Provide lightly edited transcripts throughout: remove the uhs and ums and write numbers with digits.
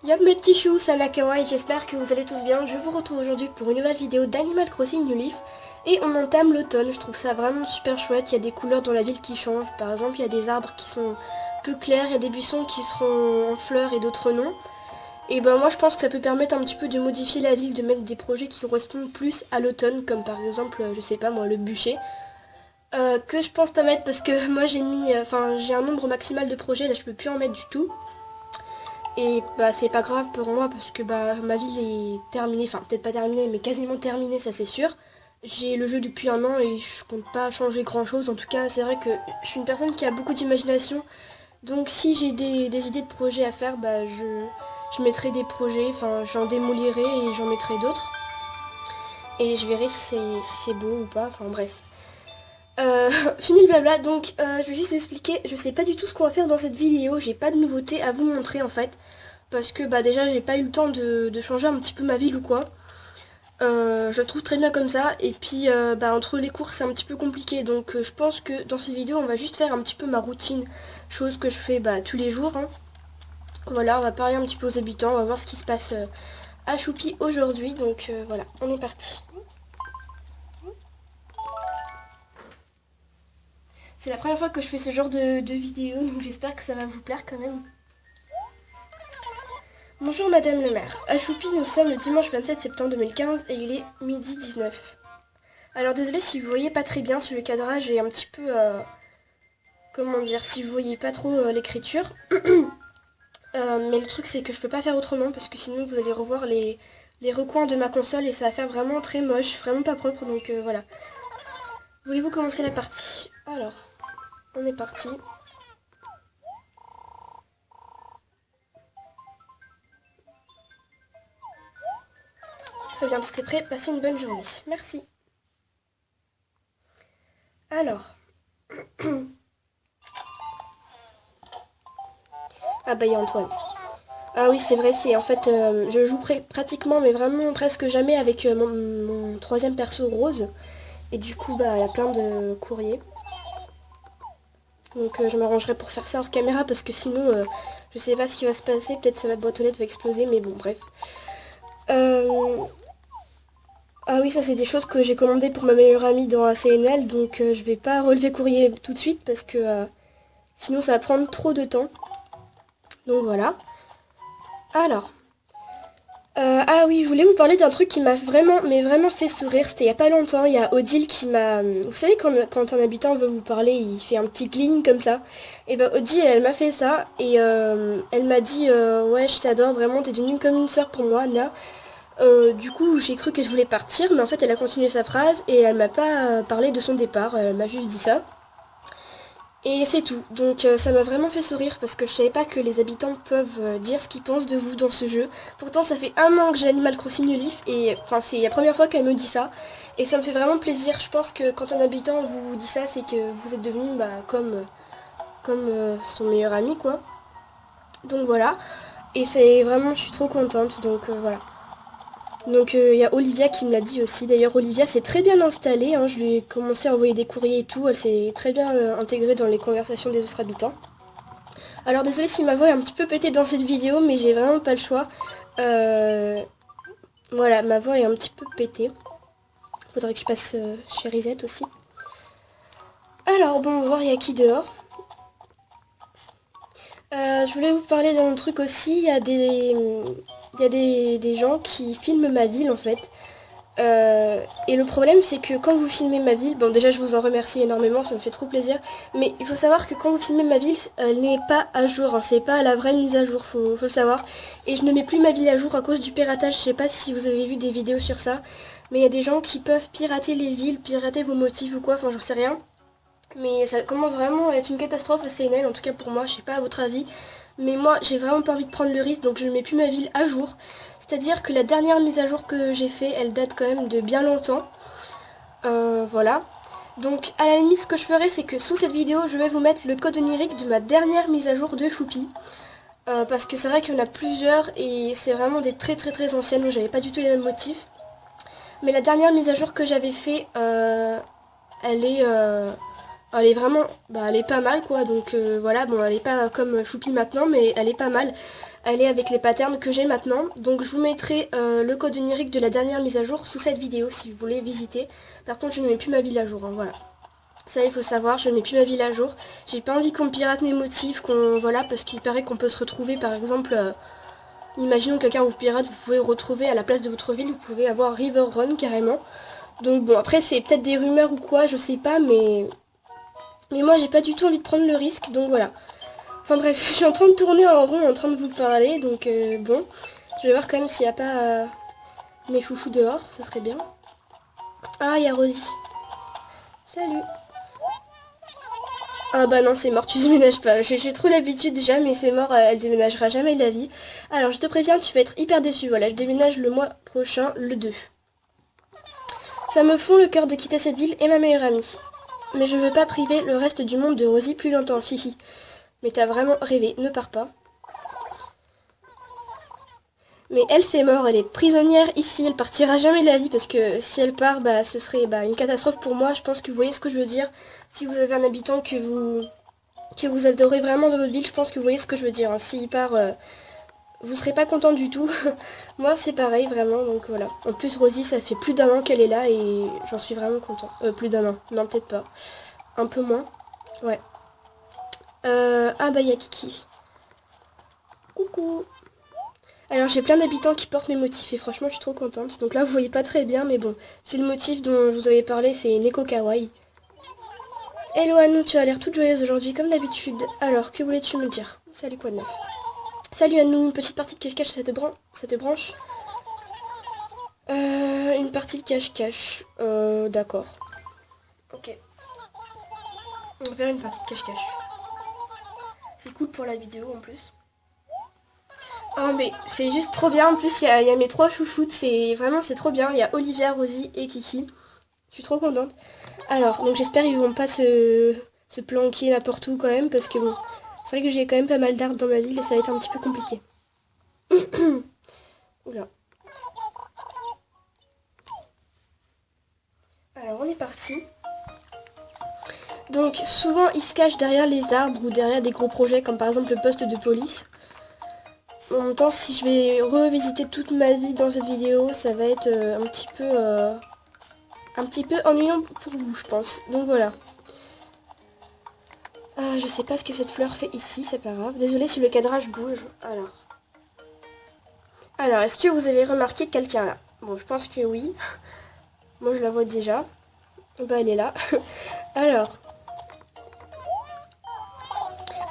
Yop mes petits choux, c'est Nakawa et j'espère que vous allez tous bien. Je vous retrouve aujourd'hui pour une nouvelle vidéo d'Animal Crossing New Leaf. Et on entame l'automne, je trouve ça vraiment super chouette. Il y a des couleurs dans la ville qui changent. Par exemple, il y a des arbres qui sont plus clairs, il y a des buissons qui seront en fleurs et d'autres non. Et ben moi je pense que ça peut permettre un petit peu de modifier la ville, de mettre des projets qui correspondent plus à l'automne, comme par exemple, je sais pas moi, le bûcher. Que je pense pas mettre parce que moi j'ai mis, j'ai un nombre maximal de projets, là je peux plus en mettre du tout. Et bah c'est pas grave pour moi parce que bah ma ville est terminée, enfin peut-être pas terminée mais quasiment terminée, ça c'est sûr. J'ai le jeu depuis un an et je compte pas changer grand chose. En tout cas c'est vrai que je suis une personne qui a beaucoup d'imagination. Donc si j'ai des idées de projets à faire, bah je mettrai des projets, enfin j'en démolirai et j'en mettrai d'autres. Et je verrai si c'est beau ou pas, enfin bref. Fini le blabla, donc je vais juste expliquer, je sais pas du tout ce qu'on va faire dans cette vidéo, j'ai pas de nouveautés à vous montrer en fait. Parce que bah déjà j'ai pas eu le temps de changer un petit peu ma ville ou quoi. Je le trouve très bien comme ça. Et puis bah entre les cours c'est un petit peu compliqué. Donc je pense que dans cette vidéo on va juste faire un petit peu ma routine. Chose que je fais bah, tous les jours. Hein. Voilà, on va parler un petit peu aux habitants. On va voir ce qui se passe à Choupi aujourd'hui. Donc voilà, on est parti. C'est la première fois que je fais ce genre de vidéo. Donc j'espère que ça va vous plaire quand même. Bonjour Madame le maire. À Choupi, nous sommes le dimanche 27 septembre 2015 et il est midi 19. Alors désolé si vous voyez pas très bien, si le cadrage est un petit peu... comment dire, si vous voyez pas trop l'écriture. Mais le truc c'est que je peux pas faire autrement parce que sinon vous allez revoir les recoins de ma console et ça va faire vraiment très moche, vraiment pas propre, donc voilà. Voulez-vous commencer la partie? Alors, on est parti. Très bien, tout est prêt, passez une bonne journée. Merci. Alors... ah bah il y a Antoine. Ah oui, c'est vrai, c'est en fait, je joue pratiquement, mais vraiment presque jamais avec mon troisième perso Rose. Et du coup, bah, il y a plein de courriers. Donc je m'arrangerai pour faire ça hors caméra parce que sinon, je sais pas ce qui va se passer. Peut-être que ma boîte aux lettres va exploser, mais bon, bref. Euh, Ah oui, ça c'est des choses que j'ai commandées pour ma meilleure amie dans ACNL. Donc je vais pas relever courrier tout de suite parce que sinon ça va prendre trop de temps. Donc voilà. Alors... ah oui, je voulais vous parler d'un truc qui m'a vraiment, mais vraiment fait sourire. C'était il y a pas longtemps. Il y a Odile qui m'a... Vous savez, quand un habitant veut vous parler, il fait un petit cling comme ça. Et bah Odile, elle m'a fait ça. Et elle m'a dit, ouais, je t'adore, vraiment, t'es devenue comme une sœur pour moi, Anna. Du coup, j'ai cru qu'elle voulait partir, mais en fait, elle a continué sa phrase et elle m'a pas parlé de son départ. Elle m'a juste dit ça. Et c'est tout. Donc ça m'a vraiment fait sourire parce que je savais pas que les habitants peuvent dire ce qu'ils pensent de vous dans ce jeu. Pourtant ça fait un an que j'ai Animal Crossing New Leaf et enfin c'est la première fois qu'elle me dit ça. Et ça me fait vraiment plaisir. Je pense que quand un habitant vous dit ça, c'est que vous êtes devenu bah, comme son meilleur ami quoi. Donc voilà. Et c'est vraiment, je suis trop contente. Donc voilà. Donc il y a Olivia qui me l'a dit aussi. D'ailleurs Olivia s'est très bien installée, hein. Je lui ai commencé à envoyer des courriers et tout. Elle s'est très bien intégrée dans les conversations des autres habitants. Alors désolée si ma voix est un petit peu pétée dans cette vidéo, mais j'ai vraiment pas le choix. Voilà, ma voix est un petit peu pétée. Faudrait que je passe chez Risette aussi. Alors bon, on va voir il y a qui dehors. Je voulais vous parler d'un truc aussi. Il y a des gens qui filment ma ville en fait. Et le problème c'est que quand vous filmez ma ville, bon déjà je vous en remercie énormément, ça me fait trop plaisir, mais il faut savoir que quand vous filmez ma ville, elle n'est pas à jour, hein, c'est pas la vraie mise à jour, faut le savoir. Et je ne mets plus ma ville à jour à cause du piratage, je sais pas si vous avez vu des vidéos sur ça, mais il y a des gens qui peuvent pirater les villes, pirater vos motifs ou quoi, enfin j'en sais rien. Mais ça commence vraiment à être une catastrophe au CNL, en tout cas pour moi, je sais pas à votre avis. Mais moi, j'ai vraiment pas envie de prendre le risque, donc je ne mets plus ma ville à jour. C'est-à-dire que la dernière mise à jour que j'ai fait, elle date quand même de bien longtemps. Voilà. Donc à la limite, ce que je ferai, c'est que sous cette vidéo, je vais vous mettre le code onirique de ma dernière mise à jour de Choupi. Parce que c'est vrai qu'il y en a plusieurs et c'est vraiment des très très très anciennes où j'avais pas du tout les mêmes motifs. Mais la dernière mise à jour que j'avais fait, elle est... Elle est vraiment, elle est pas mal quoi, donc voilà, bon elle est pas comme Choupi maintenant, mais elle est pas mal. Elle est avec les patterns que j'ai maintenant, donc je vous mettrai le code numérique de la dernière mise à jour sous cette vidéo si vous voulez visiter. Par contre je ne mets plus ma ville à jour, hein, voilà. Ça il faut savoir, je ne mets plus ma ville à jour. J'ai pas envie qu'on pirate mes motifs, voilà, parce qu'il paraît qu'on peut se retrouver par exemple, imaginons quelqu'un vous pirate, vous pouvez retrouver à la place de votre ville, vous pouvez avoir River Run carrément. Donc bon après c'est peut-être des rumeurs ou quoi, je sais pas, mais moi j'ai pas du tout envie de prendre le risque, donc voilà. Enfin bref, je suis en train de tourner en rond en train de vous parler, donc bon. Je vais voir quand même s'il n'y a pas mes chouchous dehors, ce serait bien. Ah, il y a Rosie. Salut. Ah bah non, c'est mort, tu déménages pas. J'ai trop l'habitude déjà, mais c'est mort, elle déménagera jamais de la vie. Alors je te préviens, tu vas être hyper déçu. Voilà, je déménage le mois prochain, le 2. Ça me fond le cœur de quitter cette ville et ma meilleure amie. Mais je veux pas priver le reste du monde de Rosie plus longtemps, hihi. Mais t'as vraiment rêvé, ne pars pas. Mais elle, c'est mort, elle est prisonnière ici, elle partira jamais de la vie parce que si elle part, ce serait une catastrophe pour moi. Je pense que vous voyez ce que je veux dire. Si vous avez un habitant que vous adorez vraiment dans votre ville, je pense que vous voyez ce que je veux dire, hein. S'il part, vous serez pas content du tout. Moi, c'est pareil, vraiment, donc voilà. En plus, Rosie, ça fait plus d'un an qu'elle est là et j'en suis vraiment content. Plus d'un an, non, peut-être pas. Un peu moins, ouais. Ah bah, il y a Kiki. Coucou. Alors j'ai plein d'habitants qui portent mes motifs et franchement je suis trop contente. Donc là vous voyez pas très bien mais bon, c'est le motif dont je vous avais parlé, c'est Neko Kawaii. Hello Anou, tu as l'air toute joyeuse aujourd'hui comme d'habitude. Alors que voulais-tu me dire? Salut quoi de neuf? Salut Anou, une petite partie de cache-cache ça te branche? Une partie de cache-cache. D'accord. Ok. On va faire une partie de cache-cache. C'est cool pour la vidéo en plus. Oh mais c'est juste trop bien, en plus il y a mes trois chouchoutes, c'est trop bien, il y a Olivia, Rosie et Kiki. Je suis trop contente. Alors, donc j'espère qu'ils vont pas se planquer n'importe où quand même, parce que bon, c'est vrai que j'ai quand même pas mal d'arbres dans ma ville et ça va être un petit peu compliqué. Oula. Alors on est parti. Donc souvent ils se cachent derrière les arbres ou derrière des gros projets comme par exemple le poste de police. En même temps, si je vais revisiter toute ma vie dans cette vidéo, ça va être un petit peu ennuyant pour vous, je pense. Donc voilà. Je sais pas ce que cette fleur fait ici, c'est pas grave. Désolée si le cadrage bouge. Alors, est-ce que vous avez remarqué quelqu'un là? Bon, je pense que oui. Moi, je la vois déjà. Bah, elle est là. Alors.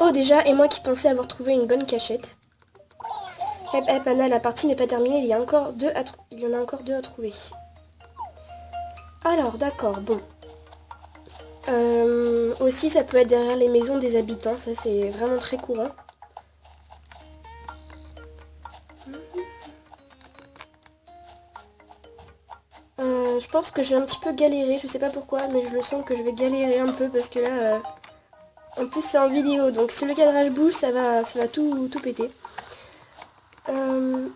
Oh, déjà, et moi qui pensais avoir trouvé une bonne cachette. Hep, hep, Anna, la partie n'est pas terminée. Il y en a encore deux à trouver. Alors, d'accord, bon. Aussi, ça peut être derrière les maisons des habitants. Ça, c'est vraiment très courant. Je pense que je vais un petit peu galérer, je sais pas pourquoi, mais je le sens que je vais galérer un peu parce que là, en plus c'est en vidéo, donc si le cadrage bouge, ça va tout péter. Non,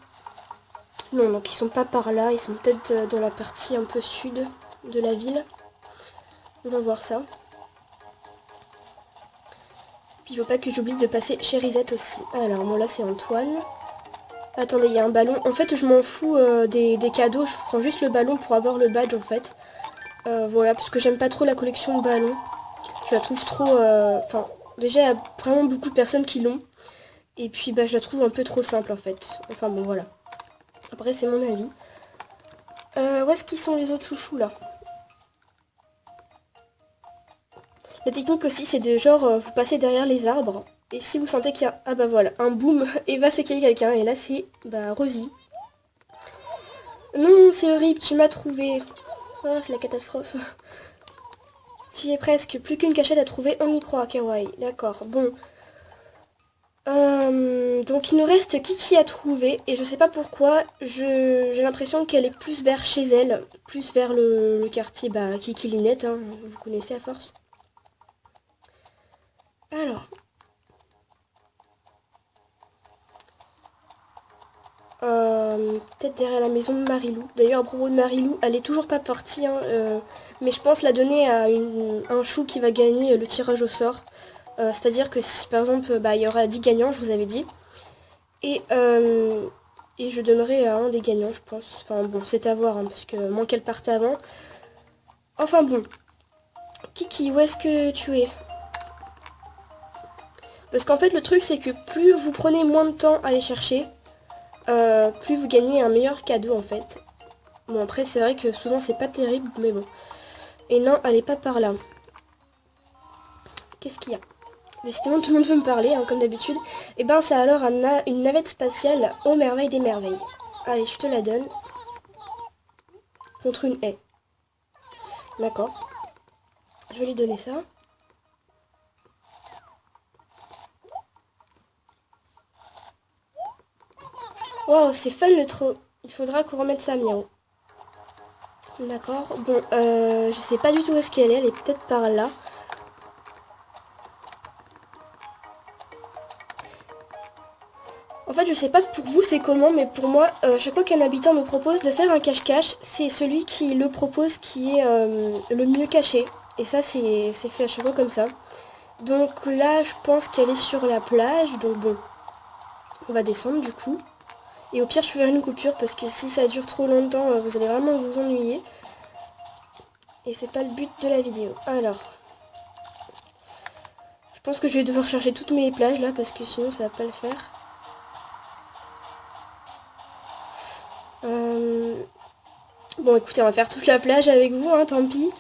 donc ils sont pas par là, ils sont peut-être dans la partie un peu sud de la ville. On va voir ça. Puis il faut pas que j'oublie de passer chez Risette aussi. Alors, bon là c'est Antoine. Attendez, il y a un ballon. En fait, je m'en fous des cadeaux, je prends juste le ballon pour avoir le badge en fait. Voilà, parce que j'aime pas trop la collection de ballons. Je la trouve trop... Enfin, déjà, il y a vraiment beaucoup de personnes qui l'ont. Et puis, je la trouve un peu trop simple, en fait. Enfin, bon, voilà. Après, c'est mon avis. Où est-ce qu'ils sont les autres chouchous, là? La technique aussi, c'est de genre, vous passez derrière les arbres. Et si vous sentez qu'il y a... Ah bah voilà, un boom, et va séquer quelqu'un. Et là, c'est, Rosie. Non, c'est horrible, tu m'as trouvé. Oh, c'est la catastrophe. Tu y es presque. Plus qu'une cachette à trouver, on y croit, Kawaii. D'accord, bon. Donc il nous reste Kiki à trouver et je sais pas pourquoi, j'ai l'impression qu'elle est plus vers chez elle, plus vers le quartier Kiki Linette, hein, vous connaissez à force. Alors. Peut-être derrière la maison de Marilou. D'ailleurs à propos de Marilou, elle est toujours pas partie, hein, mais je pense la donner à un chou qui va gagner le tirage au sort. C'est-à-dire que si par exemple il y aura 10 gagnants, je vous avais dit, et je donnerai à un des gagnants, je pense. Enfin bon, c'est à voir, hein, parce que moins qu'elle parte avant. Enfin bon. Kiki, où est-ce que tu es? Parce qu'en fait le truc c'est que plus vous prenez moins de temps à les chercher, plus vous gagnez un meilleur cadeau en fait. Bon après c'est vrai que souvent c'est pas terrible, mais bon. Et non, elle est pas par là. Qu'est-ce qu'il y a? Décidément tout le monde veut me parler, hein, comme d'habitude. Et ben c'est alors une navette spatiale aux merveilles des merveilles. Allez, je te la donne. Contre une haie. D'accord. Je vais lui donner ça. Wow, c'est fun le trou. Il faudra qu'on remette ça, miaou. D'accord. Bon, je sais pas du tout où est-ce qu'elle est. Elle est peut-être par là. En fait, je sais pas pour vous c'est comment, mais pour moi, chaque fois qu'un habitant me propose de faire un cache-cache, c'est celui qui le propose qui est le mieux caché. Et ça, c'est fait à chaque fois comme ça. Donc là, je pense qu'elle est sur la plage. Donc bon, on va descendre du coup. Et au pire, je ferai une coupure parce que si ça dure trop longtemps, vous allez vraiment vous ennuyer. Et c'est pas le but de la vidéo. Alors, je pense que je vais devoir chercher toutes mes plages là parce que sinon ça va pas le faire. Bon, écoutez, on va faire toute la plage avec vous, hein, tant pis.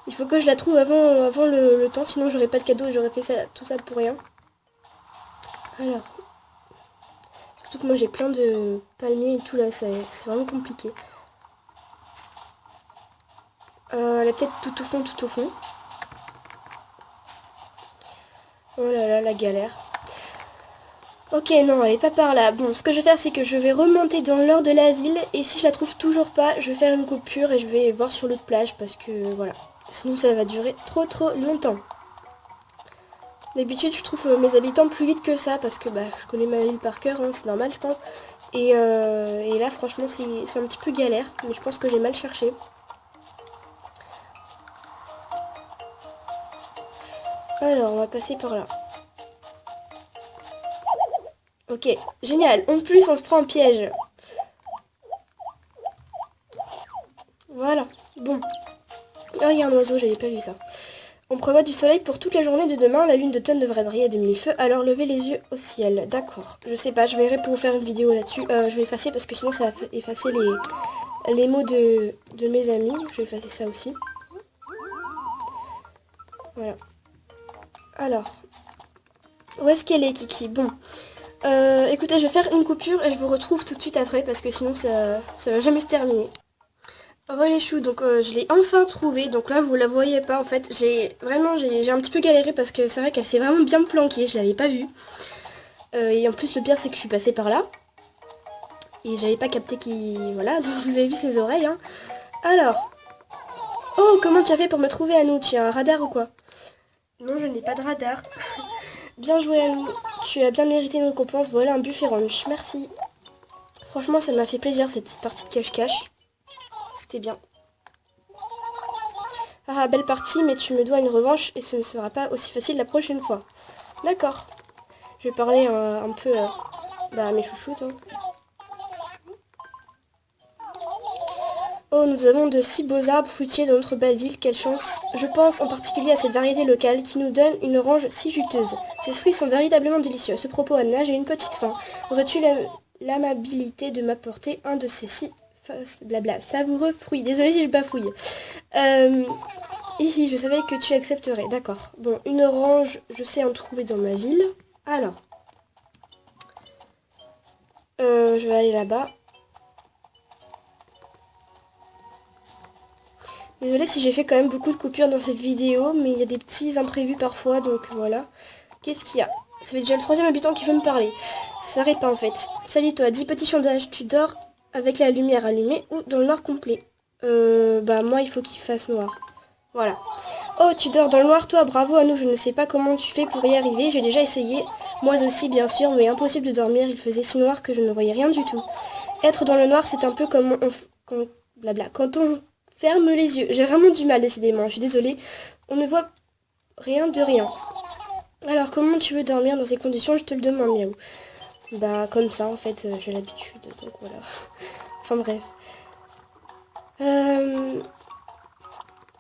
Il faut que je la trouve avant le temps, sinon j'aurais pas de cadeau et j'aurais fait ça, tout ça pour rien. Alors, surtout que moi j'ai plein de palmiers et tout là, c'est vraiment compliqué. Elle est peut-être tout au fond, tout au fond. Oh là là, la galère. Ok, non, elle est pas par là. Bon, ce que je vais faire, c'est que je vais remonter dans l'heure de la ville. Et si je la trouve toujours pas, je vais faire une coupure et je vais voir sur l'autre plage. Parce que, voilà. Sinon, ça va durer trop longtemps. D'habitude, je trouve mes habitants plus vite que ça. Parce que, je connais ma ville par cœur. Hein, c'est normal, je pense. Et là, franchement, c'est un petit peu galère. Mais je pense que j'ai mal cherché. Alors, on va passer par là. Ok, génial. En plus, on se prend en piège. Voilà. Bon. Oh, il y a un oiseau, j'avais pas vu ça. On prévoit du soleil pour toute la journée de demain. La lune d'automne devrait briller à 2000 feux, alors levez les yeux au ciel. D'accord. Je sais pas, je verrai pour vous faire une vidéo là-dessus. Je vais effacer parce que sinon ça va effacer les mots de mes amis. Je vais effacer ça aussi. Voilà. Alors. Où est-ce qu'elle est, Kiki? Bon. Écoutez, je vais faire une coupure et je vous retrouve tout de suite après parce que sinon ça va jamais se terminer. Les choux, donc je l'ai enfin trouvée. Donc là vous la voyez pas en fait. J'ai un petit peu galéré parce que c'est vrai qu'elle s'est vraiment bien planquée. Je l'avais pas vue. Et en plus le pire c'est que je suis passée par là. Et j'avais pas capté qui... Voilà, donc vous avez vu ses oreilles. Hein. Alors. Oh, comment tu as fait pour me trouver, Anou? Tu as un radar ou quoi? Non, je n'ai pas de radar. Bien joué, Anou. Tu as bien mérité une récompense. Voilà un buffet ranch. Merci. Franchement, ça m'a fait plaisir cette petite partie de cache-cache. C'était bien. Ah, belle partie, mais tu me dois une revanche et ce ne sera pas aussi facile la prochaine fois. D'accord. Je vais parler un peu à mes chouchoutes. Hein. Oh, nous avons de si beaux arbres fruitiers dans notre belle ville, quelle chance. Je pense en particulier à cette variété locale qui nous donne une orange si juteuse. Ces fruits sont véritablement délicieux. Ce propos, Anna, j'ai une petite faim. Aurais-tu l'amabilité de m'apporter un de ces si blabla savoureux fruits? Désolée si je bafouille. Ici, je savais que tu accepterais. D'accord. Bon, une orange, je sais en trouver dans ma ville. Alors. Je vais aller là-bas. Désolée si j'ai fait quand même beaucoup de coupures dans cette vidéo, mais il y a des petits imprévus parfois, donc voilà. Qu'est-ce qu'il y a? Ça fait déjà le troisième habitant qui veut me parler. Ça s'arrête pas en fait. Salut toi, 10 petits sondages. Tu dors avec la lumière allumée ou dans le noir complet? Moi il faut qu'il fasse noir. Voilà. Oh, tu dors dans le noir toi, bravo à nous, je ne sais pas comment tu fais pour y arriver, j'ai déjà essayé. Moi aussi bien sûr, mais impossible de dormir, il faisait si noir que je ne voyais rien du tout. Être dans le noir, c'est un peu comme blabla. Quand on Ferme les yeux. J'ai vraiment du mal, décidément. Je suis désolée. On ne voit rien de rien. Alors, comment tu veux dormir dans ces conditions? Je te le demande, Miaou. Bah, comme ça, en fait, j'ai l'habitude. Donc, voilà. Enfin, bref.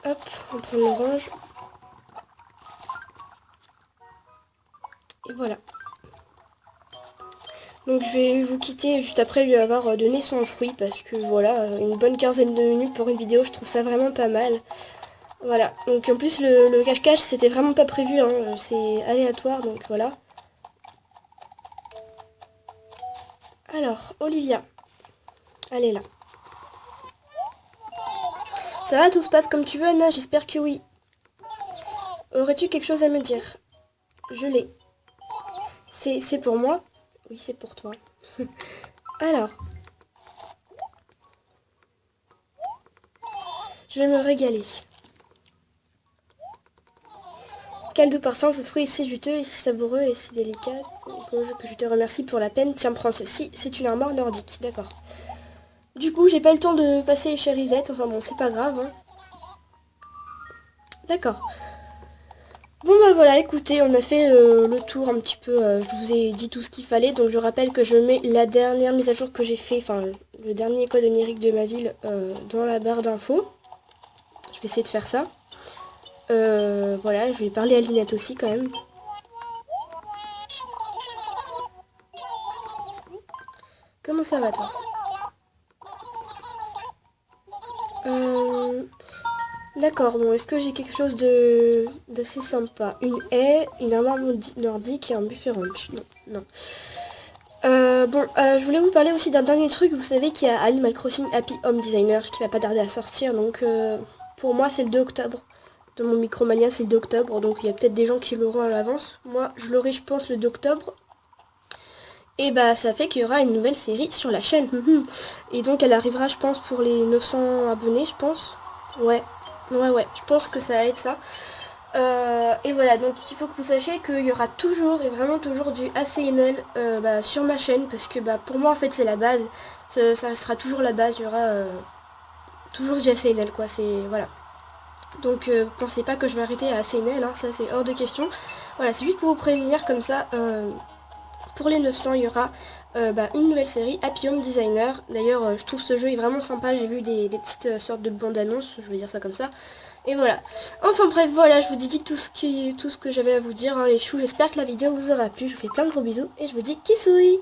Hop, on prend l'orange. Et voilà. Donc je vais vous quitter juste après lui avoir donné son fruit parce que voilà, une bonne quinzaine de minutes pour une vidéo, je trouve ça vraiment pas mal. Voilà, donc en plus le cache-cache c'était vraiment pas prévu, hein. C'est aléatoire donc voilà. Alors, Olivia, elle est là. Ça va, tout se passe comme tu veux Anna? J'espère que oui. Aurais-tu quelque chose à me dire? Je l'ai. C'est pour moi? Oui, c'est pour toi. Alors, je vais me régaler. Quel doux parfum, ce fruit est si juteux et si savoureux et si délicat que je te remercie pour la peine. Tiens, prends ceci, c'est une armoire nordique, d'accord. Du coup, j'ai pas eu le temps de passer chez Risette, enfin bon, c'est pas grave. Hein. D'accord. Bon bah voilà, écoutez, on a fait le tour un petit peu, je vous ai dit tout ce qu'il fallait, donc je rappelle que je mets la dernière mise à jour que j'ai fait, enfin le dernier code onirique de ma ville dans la barre d'infos. Je vais essayer de faire ça. Voilà, je vais parler à Linette aussi quand même. Comment ça va toi? D'accord, bon, est-ce que j'ai quelque chose de d'assez sympa? Une haie, une armoire nordique et un buffet ranch. Non, non. Bon, je voulais vous parler aussi d'un dernier truc. Vous savez qu'il y a Animal Crossing Happy Home Designer qui va pas tarder à sortir. Donc, pour moi, c'est le 2 octobre. Dans mon Micromania, c'est le 2 octobre. Donc, il y a peut-être des gens qui l'auront à l'avance. Moi, je l'aurai, je pense, le 2 octobre. Et bah, ça fait qu'il y aura une nouvelle série sur la chaîne. Et donc, elle arrivera, je pense, pour les 900 abonnés, je pense. Ouais, ouais, je pense que ça va être ça. Et voilà, donc il faut que vous sachiez qu'il y aura toujours et vraiment toujours du ACNL sur ma chaîne parce que pour moi en fait c'est la base, ça restera toujours la base, il y aura toujours du ACNL quoi, c'est voilà. Donc pensez pas que je vais arrêter à ACNL, hein, ça c'est hors de question. Voilà, c'est juste pour vous prévenir comme ça, pour les 900 il y aura une nouvelle série, Happy Home Designer. D'ailleurs je trouve ce jeu est vraiment sympa, j'ai vu des petites sortes de bandes annonces, je vais dire ça comme ça. Et voilà. Enfin bref, voilà, je vous dis tout ce que j'avais à vous dire, hein, les choux. J'espère que la vidéo vous aura plu. Je vous fais plein de gros bisous et je vous dis kissouille.